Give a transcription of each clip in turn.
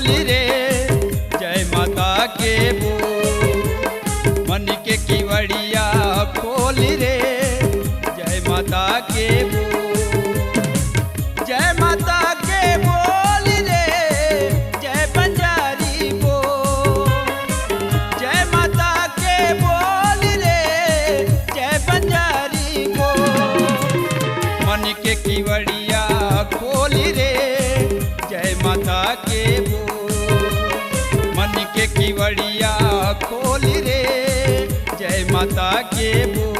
खोली रे जय माता के बोल। मन के किवड़िया खोली रे जय माता के बोल। जय माता के बोल रे जय बंजारी बोल। जय माता के बोल रे जय बंजारी बोल। मन के किवड़िया खोली रे जय माता के बोल। मन के किवड़िया खोली रे जय माता के बोल।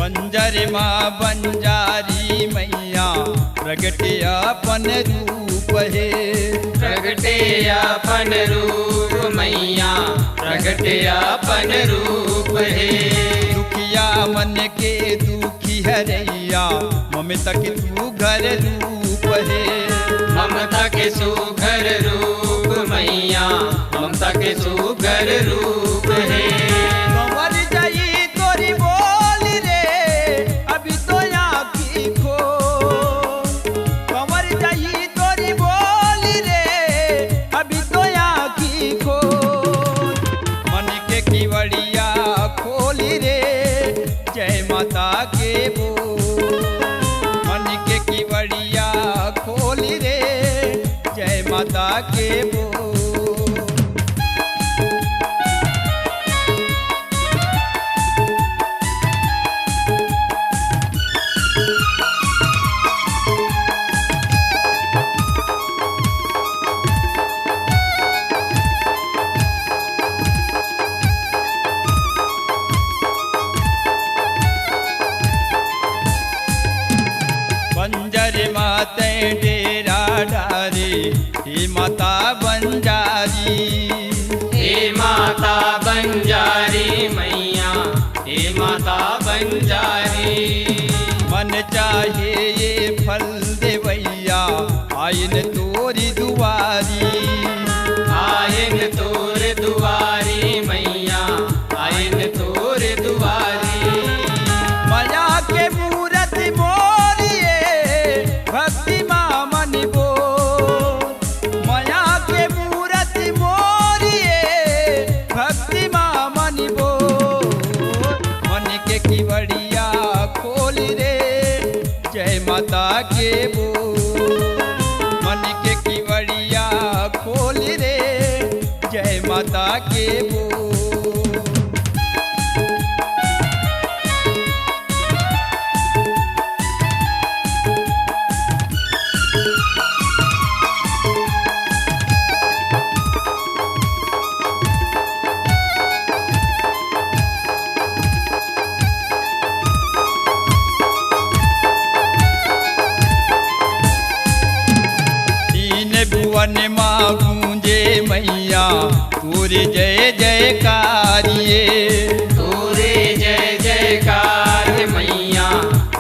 बंजर माँ बंजारी मैया प्रगटे अपन रूप है। प्रगटे अपन रूप मैया प्रगटे अपन रूप है। दुखिया मन के दुखी हरैया ममता के तू घर रूप है। ममता के सुघर रूप मैया ममता के सुघर रूप है। कंवर जाई तोरी बोल रे अभी तो आँखी खो। कंवर जाई तोरी बोल रे अभी तो आँखी खो। मन के किवड़िया खोली रे जय माता के बोल। मन के किवड़िया खोली रे जय माता के बोल। बंजर माते डेरा डारे हे माता बंजारी। हे माता बंजारी मैया हे माता बंजारी। मन चाहे ये फल देवैया आयन तोरी दुआरी। आयन तोर दुआरी मैया आयन तोर दुआरी। माया के मूरत मोरिए भक्ति माँ मन बोल। माया के मूरत मोरिए भक्ति माँ मन बोल। मन के किवड़िया खोली रे जय माता के बोल। मन के किवड़िया खोली रे जय माता के बोल। भुवन माँ गूंजे मैया तोरे जय जयकारिये। तोरे जय जयकार मैया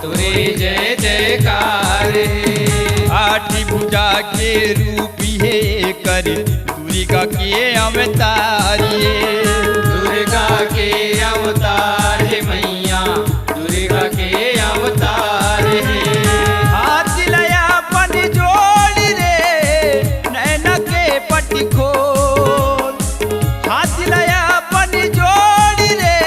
तोरे जय जयकार। आठी भुजा के रूपी है कर दुर्गा के अवतारिये। दुर्गा के अवतार मैया दुर्गा के अवतार है। हाथ लया पन जोड़ रे नैना के पटी खोल। हाथ लया पन जोड़ रे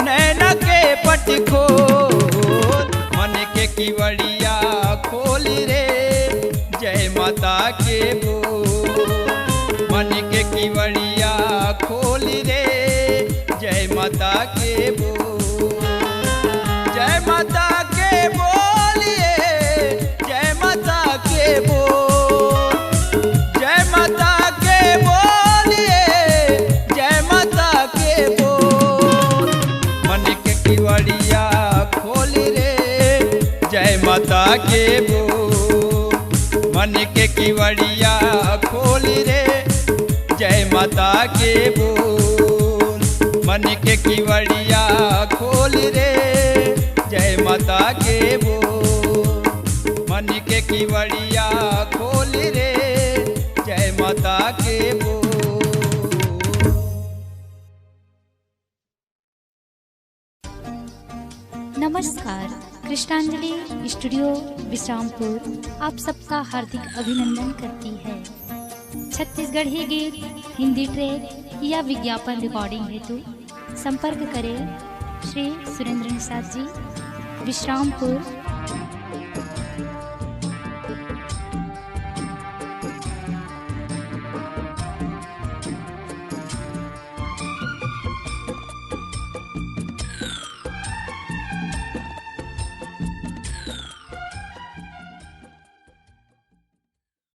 नैना के पटी खोल। मन के किवड़िया खोली रे जय माता के बोल। मन के किवड़िया खोली रे जय माता के बोल। जय माता के बोलिए जय माता के बोल। जय माता के बोलिए जय माता के बोल। मन के किवड़िया खोली रे जय माता के बोल। मन के किवड़िया खोली रे जय माता के बोल। मन के किवड़िया खोल रे जय माता के बोल। मन के किवड़िया खोल रे जय माता के बोल। नमस्कार, कृष्णांजलि स्टूडियो विश्रामपुर आप सबका हार्दिक अभिनंदन करती है। छत्तीसगढ़ी गीत, हिंदी ट्रैक या विज्ञापन रिकॉर्डिंग हेतु संपर्क करें श्री सुरेंद्र निषाद जी, विश्रामपुर,